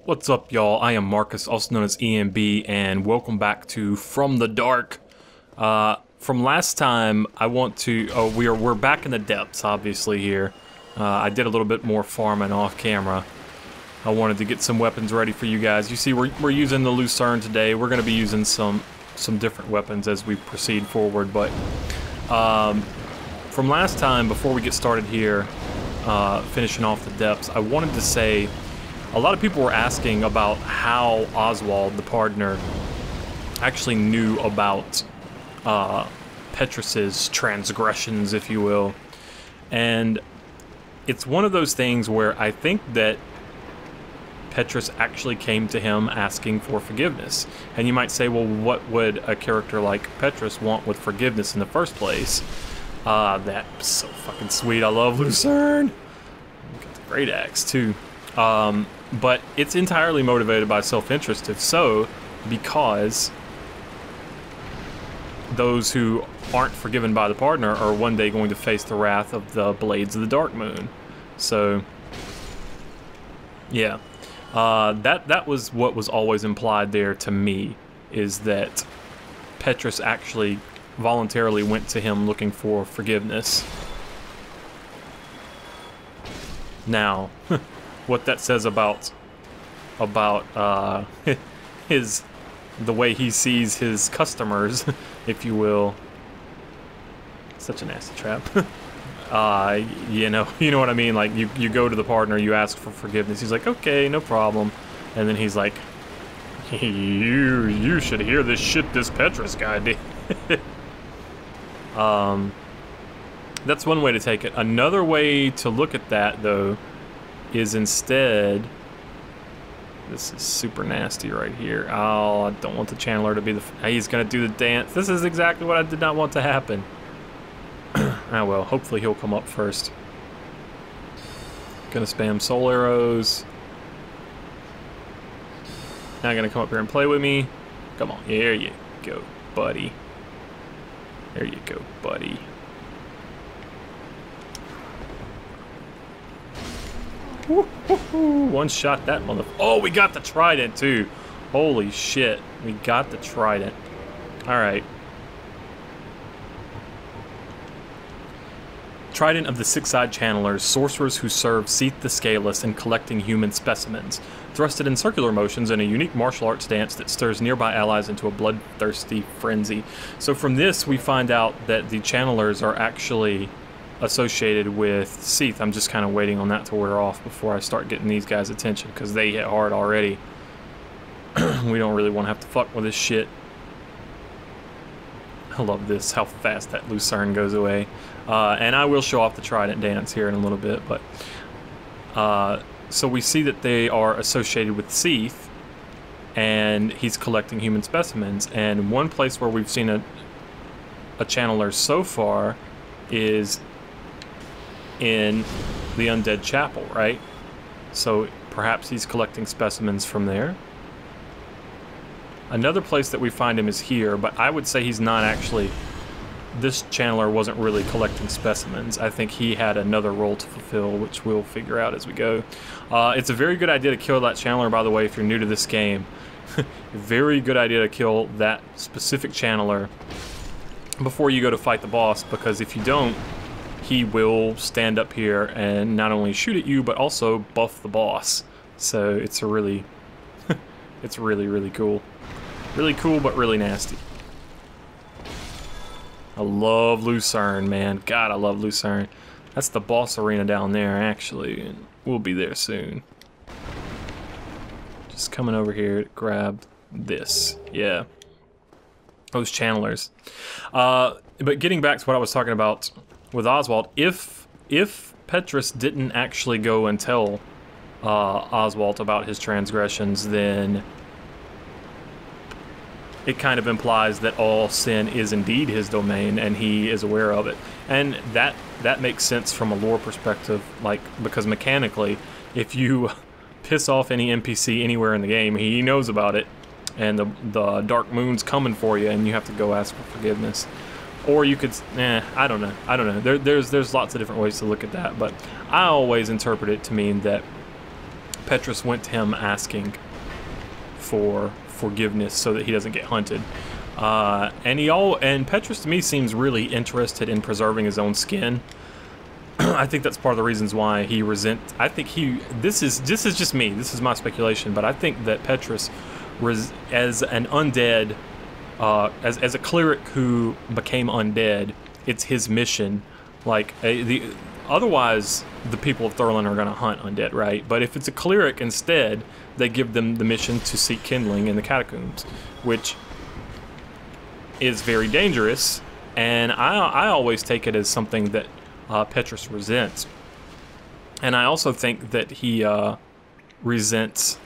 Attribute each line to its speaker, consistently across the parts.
Speaker 1: What's up, y'all? I am Marcus, also known as EMB, and welcome back to From the Dark. From last time, I want to... Oh, we're back in the depths, obviously, here. I did a little bit more farming off camera. I wanted to get some weapons ready for you guys. You see, we're using the Lucerne today. We're going to be using some different weapons as we proceed forward, but... from last time, before we get started here, finishing off the depths, I wanted to say... A lot of people were asking about how Oswald, the partner, actually knew about Petrus's transgressions, if you will. And it's one of those things where I think that Petrus actually came to him asking for forgiveness. And you might say, well, what would a character like Petrus want with forgiveness in the first place? That's so fucking sweet. I love Lucerne. Got the great axe, too. But it's entirely motivated by self-interest, if so, because those who aren't forgiven by the partner are one day going to face the wrath of the Blades of the Dark Moon. So, yeah. That was what was always implied there to me, is that Petrus actually voluntarily went to him looking for forgiveness. Now... what that says about the way he sees his customers, if you will. Such a nasty trap. You know what I mean? Like you go to the partner, you ask for forgiveness. He's like, okay, no problem, and then he's like, you should hear this shit this Petrus guy did. That's one way to take it. Another way to look at that, though, is instead, this is super nasty right here. Oh, I don't want the channeler to be the... He's gonna do the dance. This is exactly what I did not want to happen. Ah well, hopefully he'll come up first. Gonna spam soul arrows. Now gonna come up here and play with me. Come on, there you go, buddy. There you go, buddy. One shot that mother... Oh, we got the trident too. Holy shit. We got the trident. Alright. Trident of the Six-Eyed Channelers, sorcerers who serve Seath the Scaleless in collecting human specimens. Thrusted in circular motions in a unique martial arts dance that stirs nearby allies into a bloodthirsty frenzy. So from this, we find out that the Channelers are actually... associated with Seath. I'm just kind of waiting on that to wear off before I start getting these guys' attention, because they hit hard already. We don't really want to have to fuck with this shit. I love this, how fast that Lucerne goes away. And I will show off the Trident dance here in a little bit, but... so we see that they are associated with Seath, and he's collecting human specimens. And one place where we've seen a channeler so far is in the Undead Chapel, right? So perhaps he's collecting specimens from there. Another place that we find him is here, but I would say he's not actually... This channeler wasn't really collecting specimens. I think he had another role to fulfill, which we'll figure out as we go. It's a very good idea to kill that channeler, by the way, if you're new to this game. Very good idea to kill that specific channeler before you go to fight the boss, because if you don't, he will stand up here and not only shoot at you, but also buff the boss. So it's a really, it's really cool. Really cool, but really nasty. I love Lucerne, man. God, I love Lucerne. That's the boss arena down there, actually, and we'll be there soon. Just coming over here to grab this. Yeah. Those channelers. But getting back to what I was talking about with Oswald, if Petrus didn't actually go and tell Oswald about his transgressions, then it kind of implies that all sin is indeed his domain, and he is aware of it. And that makes sense from a lore perspective, like, because mechanically, if you piss off any NPC anywhere in the game, he knows about it, and the Dark Moon's coming for you, and you have to go ask for forgiveness. Or you could, I don't know. There's lots of different ways to look at that, but I always interpret it to mean that Petrus went to him asking for forgiveness so that he doesn't get hunted. And Petrus to me seems really interested in preserving his own skin. I think that's part of the reasons why he resents. I think this is just me. This is my speculation, but I think that Petrus, as an undead, as a cleric who became undead, it's his mission. Like otherwise, the people of Thurlen are going to hunt undead, right? But if it's a cleric instead, they give them the mission to seek kindling in the catacombs, which is very dangerous. And I always take it as something that Petrus resents. And I also think that he resents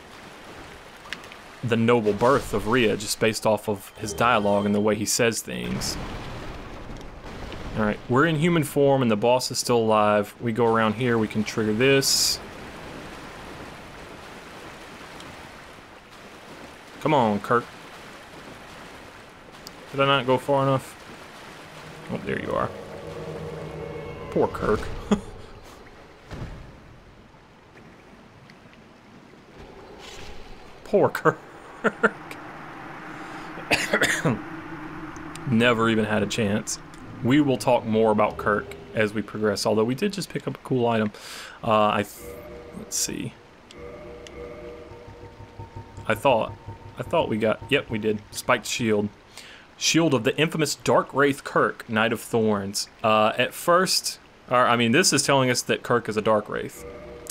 Speaker 1: the noble birth of Rhea, just based off of his dialogue and the way he says things. Alright, we're in human form and the boss is still alive. We go around here, we can trigger this. Come on, Kirk. Did I not go far enough? Oh, there you are. Poor Kirk. Poor Kirk. Never even had a chance. We will talk more about Kirk as we progress, although we did just pick up a cool item. Let's see. I thought we got, yep, we did. Spiked shield. Shield of the infamous Dark Wraith Kirk, Knight of Thorns. At first, I mean, this is telling us that Kirk is a Dark Wraith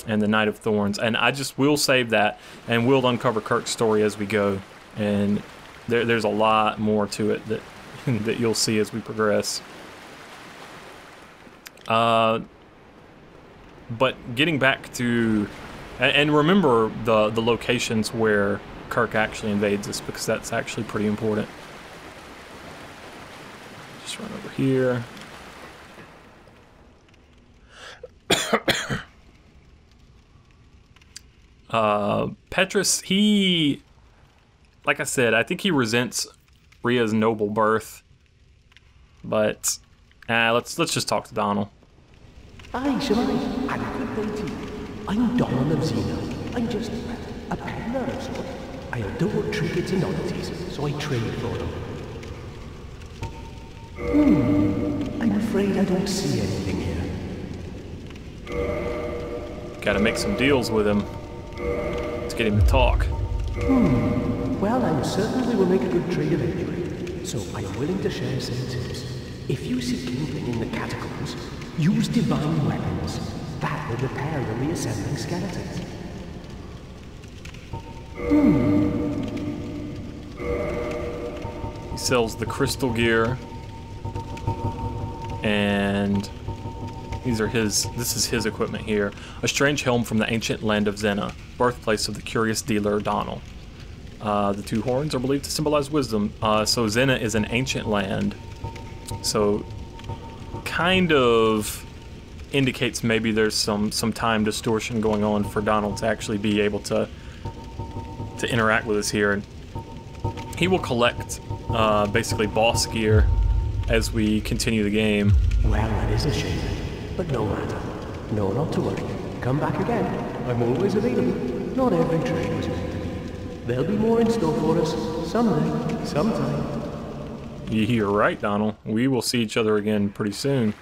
Speaker 1: and the Knight of Thorns, and I just will save that, and we'll uncover Kirk's story as we go, and there's a lot more to it that that you'll see as we progress. But getting back to, and remember the locations where Kirk actually invades us, because that's actually pretty important. Just run over here. Petrus, he, like I said, I think he resents Rhea's noble birth, but let's just talk to Donald.
Speaker 2: Aye, Shemai, and good day to you. I'm Donald of Xena. I'm just a peddler of sorts. I adore trinkets and oddities, so I trade for them. I'm afraid I don't see anything here.
Speaker 1: Gotta make some deals with him. Let's get him to talk.
Speaker 2: Well, I'm certain we will make a good trade of anyway, so I am willing to share some tips. If you see kindling in the catacombs, use divine weapons. That will repair the reassembling skeletons.
Speaker 1: He sells the crystal gear, and this is his equipment here. A strange helm from the ancient land of Xena, birthplace of the curious dealer Donald. The two horns are believed to symbolize wisdom. So Xena is an ancient land, so kind of indicates maybe there's some time distortion going on for Donald to actually be able to interact with us here. And he will collect basically boss gear as we continue the game.
Speaker 2: Well, that is a shame, but no matter. No, not to worry. Come back again. I'm always available. Not every trade was meant to be. There'll be more in store for us someday, sometime.
Speaker 1: You're right, Donald. We will see each other again pretty soon.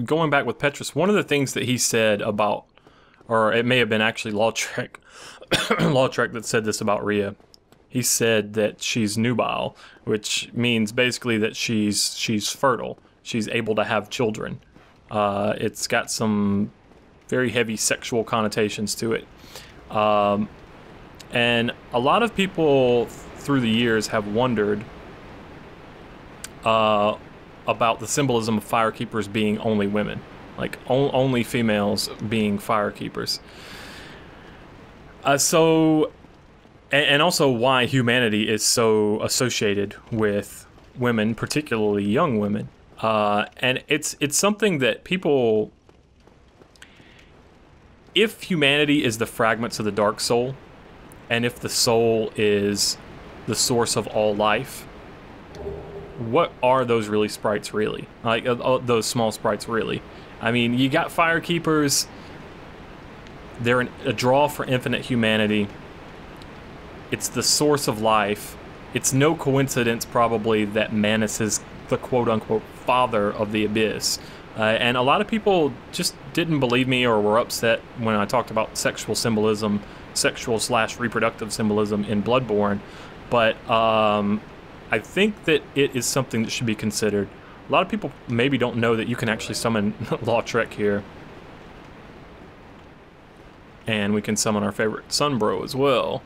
Speaker 1: Going back with Petrus, one of the things that he said about, or it may have been actually Lautrec, Lautrec that said this about Rhea. He said that she's nubile, which means basically that she's fertile. She's able to have children. It's got some very heavy sexual connotations to it. And a lot of people through the years have wondered about the symbolism of firekeepers being only women, like only females being firekeepers. And also why humanity is so associated with women, particularly young women. And it's something that people, if humanity is the fragments of the dark soul, and if the soul is the source of all life, what are those really sprites really? Like, those small sprites really? I mean, you got Firekeepers. They're a draw for infinite humanity. It's the source of life. It's no coincidence, probably, that Manus is the quote-unquote father of the Abyss. And a lot of people just didn't believe me or were upset when I talked about sexual symbolism, sexual/reproductive symbolism in Bloodborne. But I think that it is something that should be considered. A lot of people maybe don't know that you can actually summon Lautrec here. And we can summon our favorite Sunbro as well.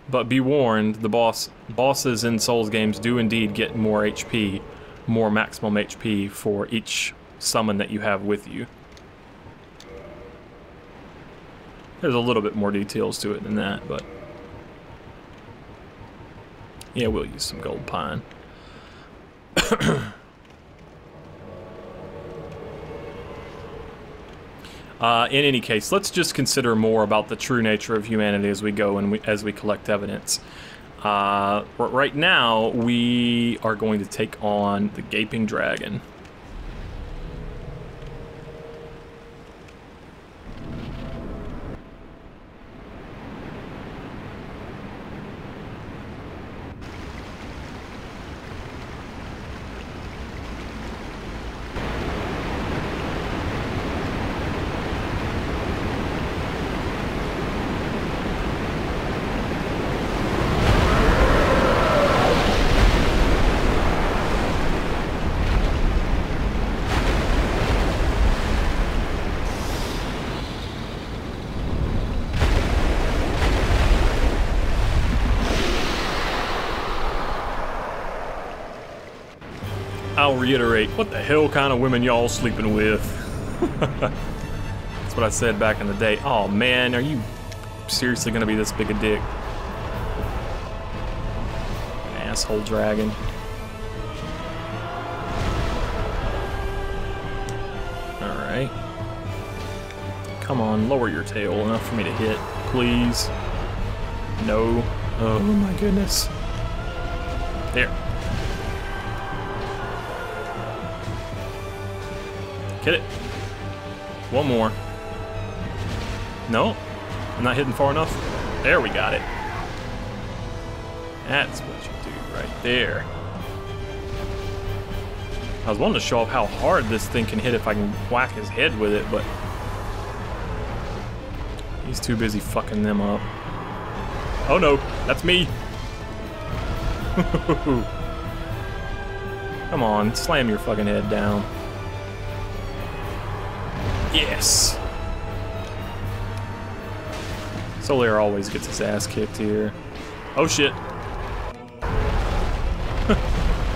Speaker 1: But be warned, the bosses in Souls games do indeed get more HP, more maximum HP for each summon that you have with you. There's a little bit more details to it than that, but yeah, we'll use some gold pine. In any case, let's just consider more about the true nature of humanity as we go and as we collect evidence. Right now, we are going to take on the Gaping Dragon. I'll reiterate, what the hell kind of women y'all sleeping with? That's what I said back in the day. Oh man, are you seriously gonna be this big a dick? Asshole dragon. Alright. Come on, lower your tail enough for me to hit, please. No. Oh my goodness. There. Get it. One more. No? I'm not hitting far enough? There, we got it. That's what you do right there. I was wanting to show off how hard this thing can hit if I can whack his head with it, but he's too busy fucking them up. Oh no, that's me. Come on, slam your fucking head down. Yes! Solaire always gets his ass kicked here. Oh shit.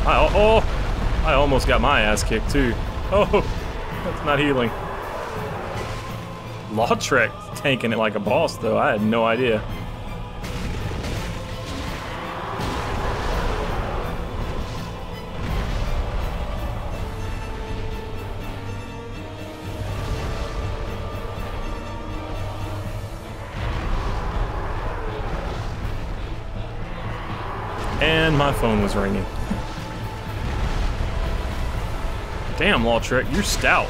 Speaker 1: I almost got my ass kicked too. Oh, that's not healing. Lautrec tanking it like a boss though, I had no idea. And my phone was ringing. Damn, Lautrec, you're stout.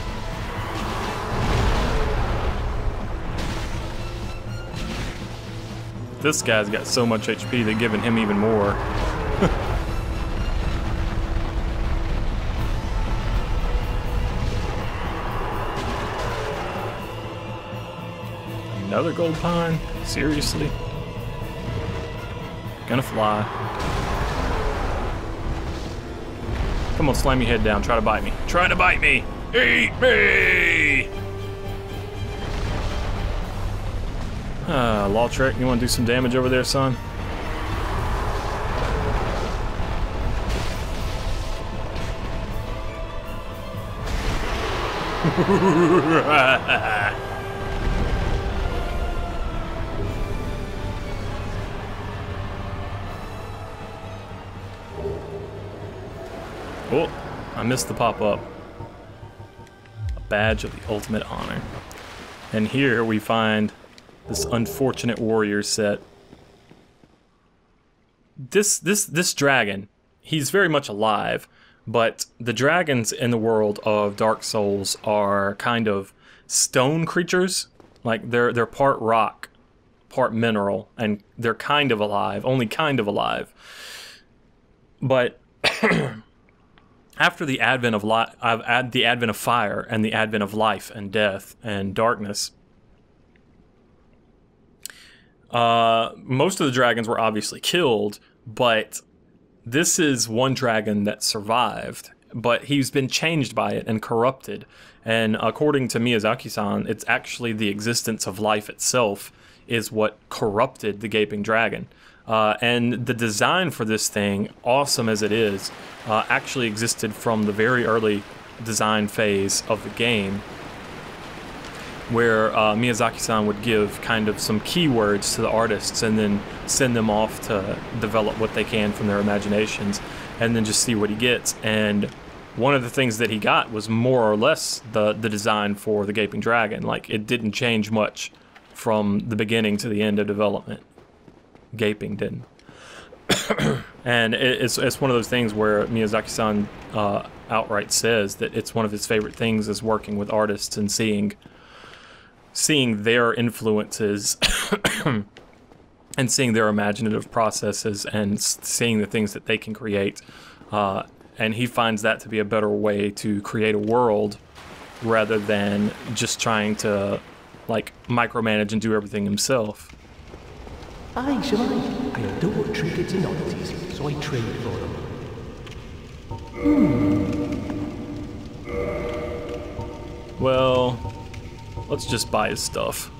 Speaker 1: This guy's got so much HP, they're giving him even more. Another gold pine? Seriously? Gonna fly. Come on, slam your head down. Try to bite me. Try to bite me! Eat me! Lautrec, you want to do some damage over there, son? Oh, I missed the pop-up. A badge of the ultimate honor. And here we find this unfortunate warrior set. this dragon, he's very much alive, but the dragons in the world of Dark Souls are kind of stone creatures. Like they're part rock, part mineral, and they're kind of alive, only kind of alive. But after the advent of the advent of fire and the advent of life and death and darkness, most of the dragons were obviously killed, but this is one dragon that survived, but he's been changed by it and corrupted. And according to Miyazaki-san, it's actually the existence of life itself is what corrupted the Gaping Dragon. And the design for this thing, awesome as it is, actually existed from the very early design phase of the game, where Miyazaki-san would give kind of some keywords to the artists and then send them off to develop what they can from their imaginations and then just see what he gets. And one of the things that he got was more or less the design for the Gaping Dragon. Like, it didn't change much from the beginning to the end of development. Gaping didn't. And it's one of those things where Miyazaki-san outright says that it's one of his favorite things is working with artists and seeing their influences and seeing their imaginative processes and seeing the things that they can create. And he finds that to be a better way to create a world rather than just trying to, like, micromanage and do everything himself.
Speaker 2: Aye, shall I adore trinkets and oddities, so I trade for them.
Speaker 1: Well, let's just buy his stuff.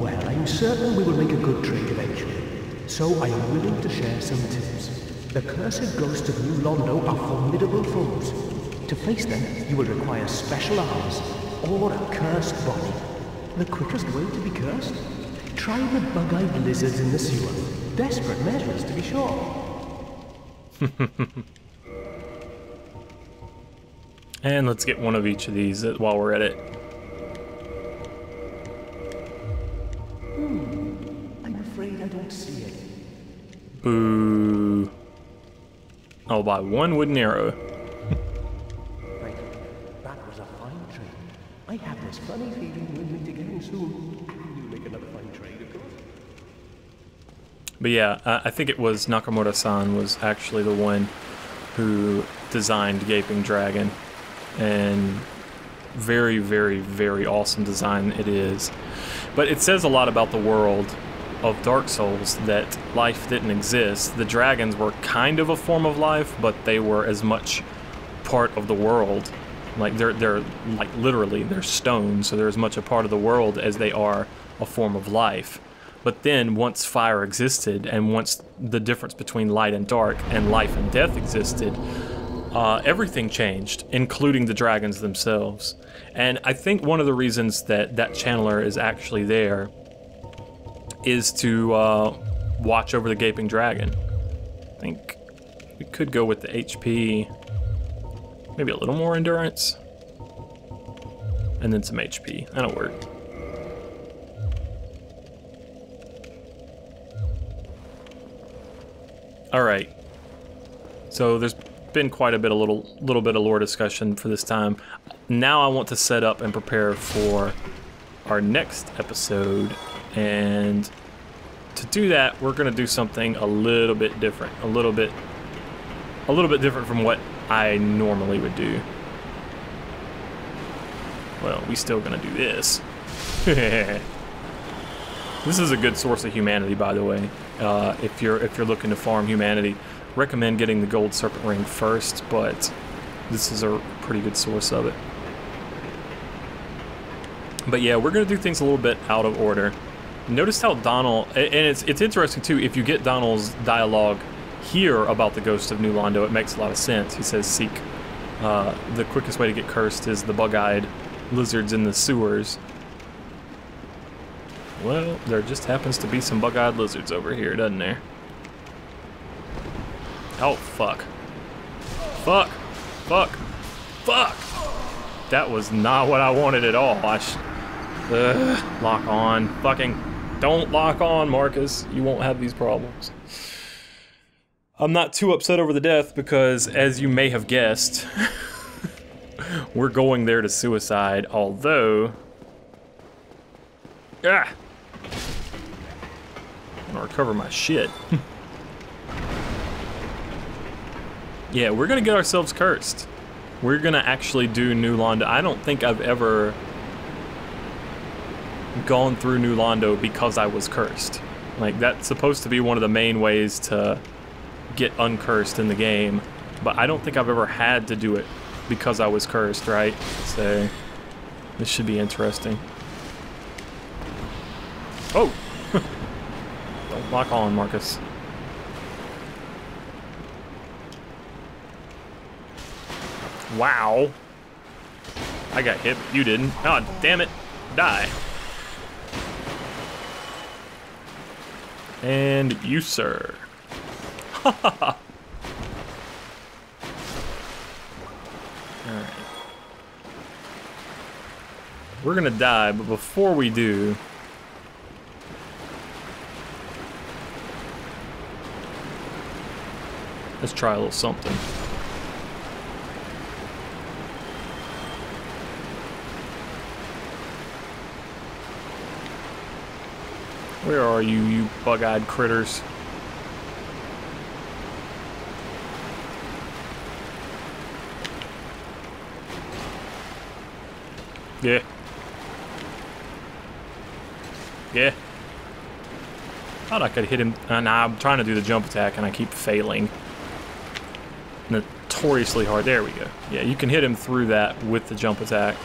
Speaker 2: Well, I'm certain we will make a good trade eventually, so I am willing to share some tips. The cursed ghosts of New Londo are formidable foes. To face them, you will require special arms, or a cursed body. The quickest way to be cursed? Try the bug-eyed lizards in the sewer. Desperate measures, to be sure.
Speaker 1: And let's get one of each of these while we're at it.
Speaker 2: I'm afraid I don't see it.
Speaker 1: Boo. I'll buy one wooden arrow.
Speaker 2: Right, that was a fine trade. I have this funny feeling we'll meet again soon. You'll make another fine trade, of course.
Speaker 1: But yeah, I think it was Nakamura-san was actually the one who designed Gaping Dragon. And very, very, very awesome design it is. But it says a lot about the world of Dark Souls that life didn't exist. The dragons were kind of a form of life, but they were as much part of the world. Like they're like literally they're stone, so they're as much a part of the world as they are a form of life. But then once fire existed, and once the difference between light and dark and life and death existed, everything changed, including the dragons themselves. And I think one of the reasons that that channeler is actually there is to watch over the Gaping Dragon. I think we could go with the HP, maybe a little more endurance, and then some HP. That'll work. All right. So there's been quite a bit, little bit of lore discussion for this time. Now I want to set up and prepare for our next episode, and to do that, we're gonna do something a little bit different, a little bit different from what I normally would do. Well, we still gonna do this. This is a good source of humanity, by the way. If you're looking to farm humanity, recommend getting the gold serpent ring first, but this is a pretty good source of it. But yeah, we're gonna do things a little bit out of order. Notice how Donald, and it's interesting too, if you get Donald's dialogue here about the ghost of New Londo, it makes a lot of sense. He says, seek, the quickest way to get cursed is the bug-eyed lizards in the sewers. Well, there just happens to be some bug-eyed lizards over here, doesn't there? Oh, fuck. Fuck. Fuck. Fuck! That was not what I wanted at all. Lock on. Fucking don't lock on, Marcus. You won't have these problems. I'm not too upset over the death because, as you may have guessed, we're going there to suicide, although... I'm gonna recover my shit. Yeah, we're gonna get ourselves cursed. We're gonna actually do New Londo. I don't think I've ever gone through New Londo because I was cursed. Like, that's supposed to be one of the main ways to get uncursed in the game, but I don't think I've ever had to do it because I was cursed, right? So, this should be interesting. Oh! Don't lock on, Marcus. Wow. I got hit, but you didn't. God damn it. Die. And you, sir. Ha ha ha. Alright. We're gonna die, but before we do... let's try a little something. Where are you, you bug-eyed critters? Yeah. Yeah. Thought I could hit him. Nah, I'm trying to do the jump attack and I keep failing. Notoriously hard. There we go. Yeah, you can hit him through that with the jump attack.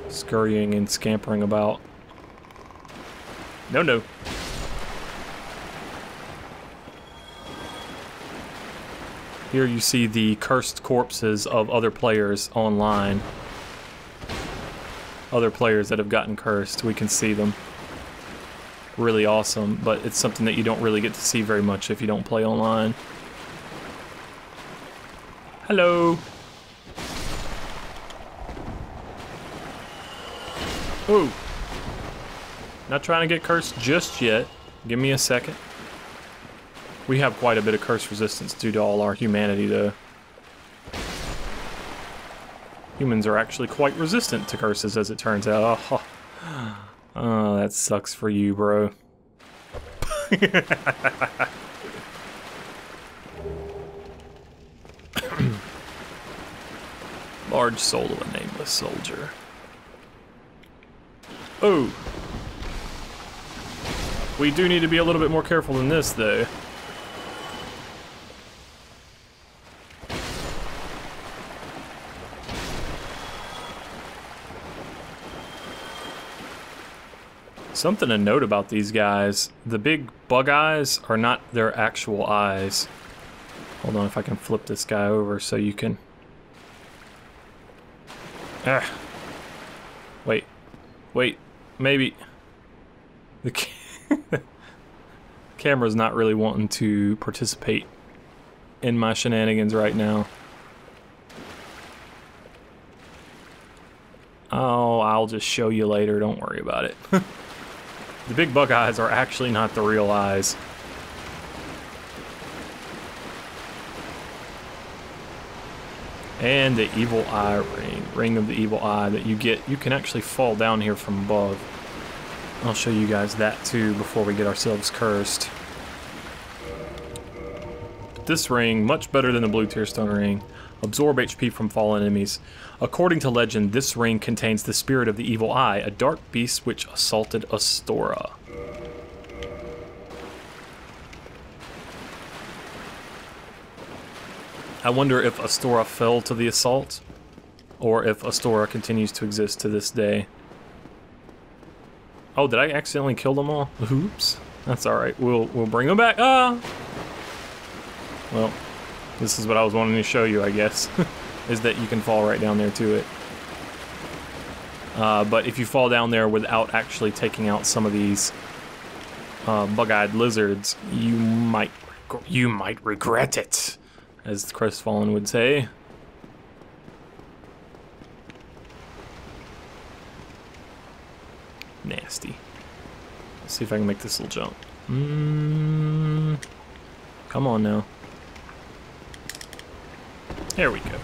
Speaker 1: Scurrying and scampering about. No, no. Here you see the cursed corpses of other players online. Other players that have gotten cursed. We can see them. Really awesome, but it's something that you don't really get to see very much if you don't play online. Hello. Ooh. Not trying to get cursed just yet. Give me a second. We have quite a bit of curse resistance due to all our humanity, though. Humans are actually quite resistant to curses, as it turns out. Oh, that sucks for you, bro. Large soul of a nameless soldier. Oh. We do need to be a little bit more careful than this, though. Something to note about these guys, the big bug eyes are not their actual eyes. Hold on, if I can flip this guy over so you can... Wait. Wait. Maybe... The camera's not really wanting to participate in my shenanigans right now. Oh, I'll just show you later, don't worry about it. The big bug eyes are actually not the real eyes. And the evil eye ring. Ring of the evil eye that you get. You can actually fall down here from above. I'll show you guys that too before we get ourselves cursed. This ring, much better than the blue tearstone ring. Absorb HP from fallen enemies. According to legend, this ring contains the spirit of the evil eye, a dark beast which assaulted Astora. I wonder if Astora fell to the assault, or if Astora continues to exist to this day. Oh, did I accidentally kill them all? Oops. That's alright. We'll bring them back. Ah! Well, this is what I was wanting to show you, I guess. Is that you can fall right down there to it. But if you fall down there without actually taking out some of these bug-eyed lizards, you might regret it, as the Crestfallen would say. Nasty. Let's see if I can make this little jump. Come on now. There we go.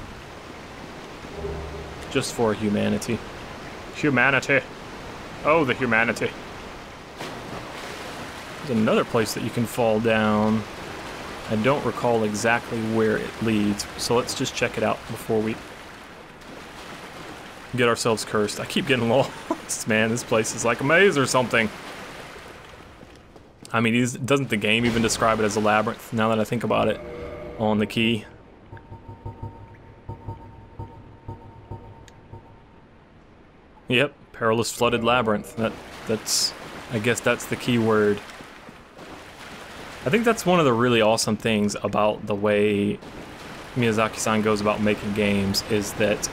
Speaker 1: Just for humanity. Humanity. Oh, the humanity. There's another place that you can fall down. I don't recall exactly where it leads, so let's just check it out before we get ourselves cursed. I keep getting lost, man. This place is like a maze or something. I mean, doesn't the game even describe it as a labyrinth, now that I think about it, on the key? Yep, perilous flooded labyrinth. That's I guess that's the key word. I think that's one of the really awesome things about the way Miyazaki-san goes about making games, is that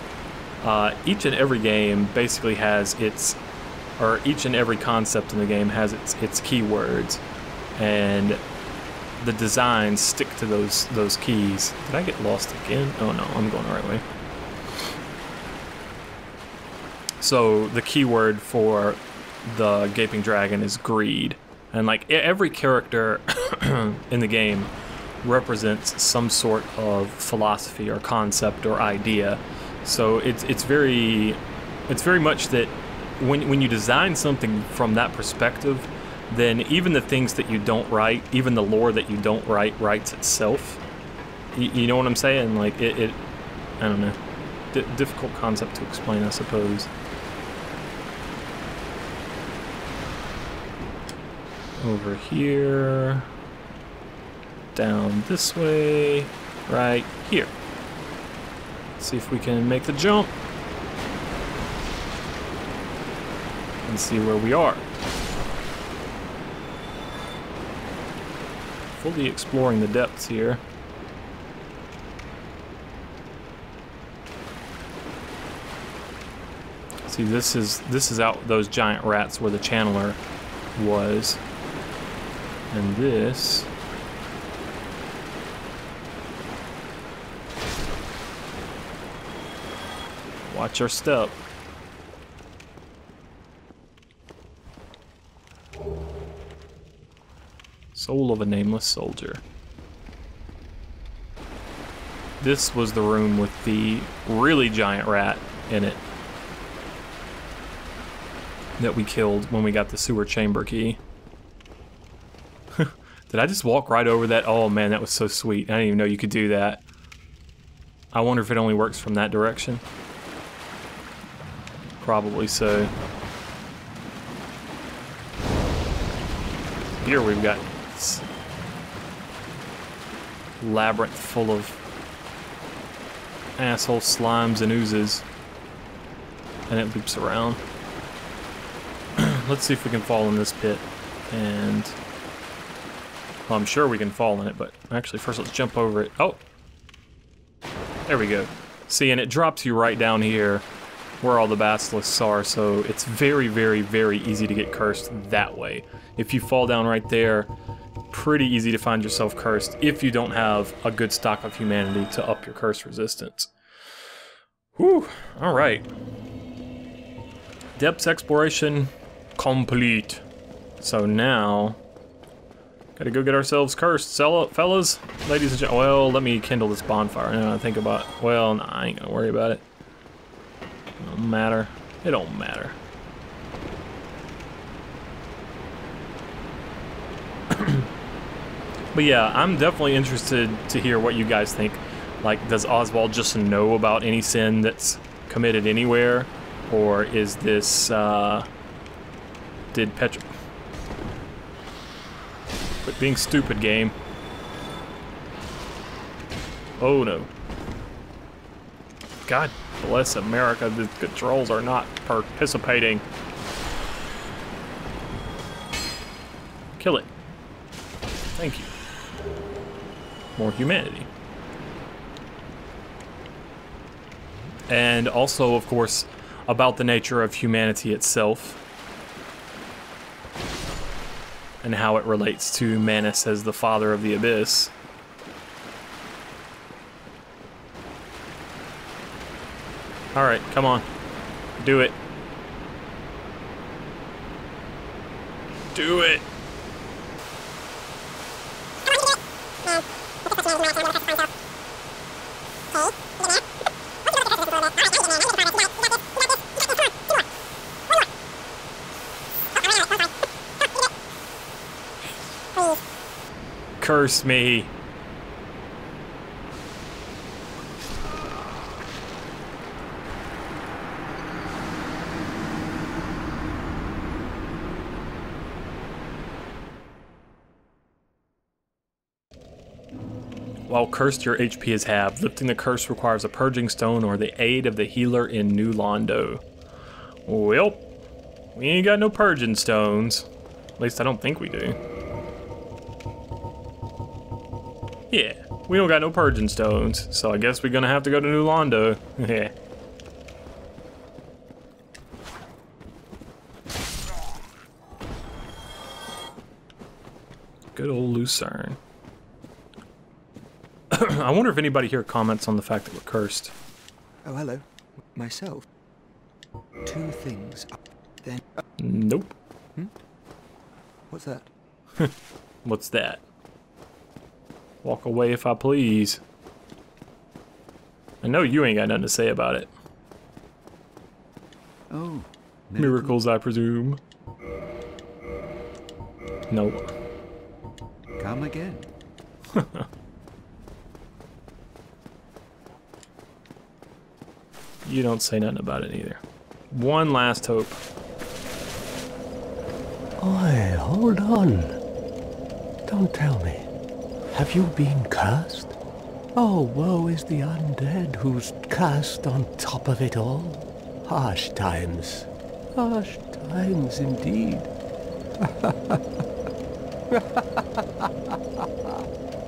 Speaker 1: each and every game basically has each and every concept in the game has its keywords, and the designs stick to those keys. Did I get lost again? Oh no, I'm going the right way. So the keyword for the Gaping Dragon is greed, and like every character in the game represents some sort of philosophy or concept or idea. So it's very much that when you design something from that perspective, then even the things that you don't write, even the lore that you don't write, writes itself. You know what I'm saying? Like I don't know. Difficult concept to explain, I suppose. Over here, down this way, right here. Let's see if we can make the jump and see where we are. Fully exploring the depths here. See, this is out those giant rats where the channeler was. And this watch our step. Soul of a Nameless Soldier. This was the room with the really giant rat in it that we killed when we got the sewer chamber key. Did I just walk right over that? Oh man, that was so sweet. I didn't even know you could do that. I wonder if it only works from that direction. Probably so. Here we've got this labyrinth full of asshole slimes and oozes. And it loops around. Let's see if we can fall in this pit. And well, I'm sure we can fall in it, but actually first let's jump over it. Oh! There we go. See, and it drops you right down here where all the basilisks are, so it's very, very, very easy to get cursed that way. If you fall down right there, pretty easy to find yourself cursed if you don't have a good stock of humanity to up your curse resistance. Whew, alright. Depths exploration complete. So now, gotta go get ourselves cursed, fellas, ladies and gentlemen. Well, let me kindle this bonfire. Now I think about, well, nah, I ain't gonna worry about it. It don't matter. It don't matter. But yeah, I'm definitely interested to hear what you guys think. Like, does Oswald just know about any sin that's committed anywhere? Or is this, did Petra... Quit being stupid, game. Oh no. God bless America, the controls are not participating. Kill it. Thank you. More humanity. And also, of course, about the nature of humanity itself. and how it relates to Manus as the father of the Abyss. Alright, come on. Do it. Do it! Curse me. While cursed, your HP is halved. Lifting the curse requires a purging stone or the aid of the healer in New Londo. Well, we ain't got no purging stones. At least I don't think we do. Yeah, we don't got no purging stones, so I guess we're gonna have to go to New Londo. Yeah. Good old Lucerne. I wonder if anybody here comments on the fact that we're cursed.
Speaker 3: Oh, hello. Myself. Two things. Then.
Speaker 1: Nope.
Speaker 3: What's that?
Speaker 1: What's that? Walk away if I please. I know you ain't got nothing to say about it.
Speaker 3: Oh.
Speaker 1: Miracles, I presume. Nope.
Speaker 3: Come again.
Speaker 1: You don't say nothing about it either. One last hope.
Speaker 2: Oi, hold on. Don't tell me. Have you been cursed? Oh, woe is the undead who's cursed on top of it all. Harsh times. Harsh times indeed.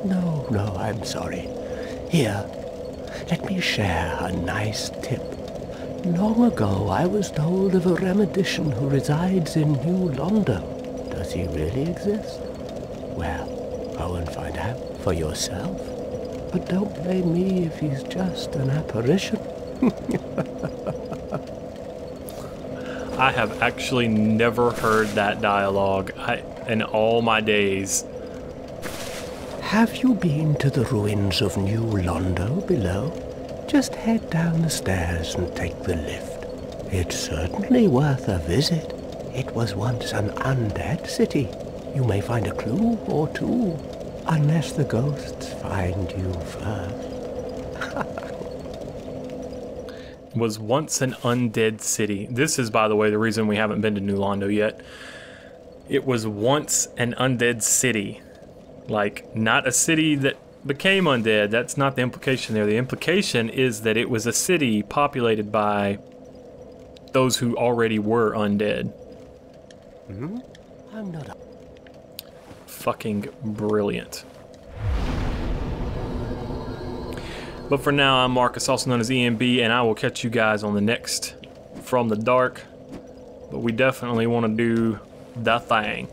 Speaker 2: No, I'm sorry. Here, let me share a nice tip. Long ago, I was told of a remedician who resides in New Londo. Does he really exist? Well, go and find out for yourself. But don't blame me if he's just an apparition.
Speaker 1: I have actually never heard that dialogue in all my days.
Speaker 2: Have you been to the ruins of New Londo below? Just head down the stairs and take the lift. It's certainly worth a visit. It was once an undead city. You may find a clue or two, unless the ghosts find you first.
Speaker 1: Was once an undead city. This is, by the way, the reason we haven't been to New Londo yet. It was once an undead city. Like, not a city that became undead. That's not the implication there. The implication is that it was a city populated by those who already were undead.
Speaker 2: I'm not a...
Speaker 1: Fucking brilliant. But for now, I'm Marcus, also known as EMB, and I will catch you guys on the next From the Dark. But we definitely want to do the thing.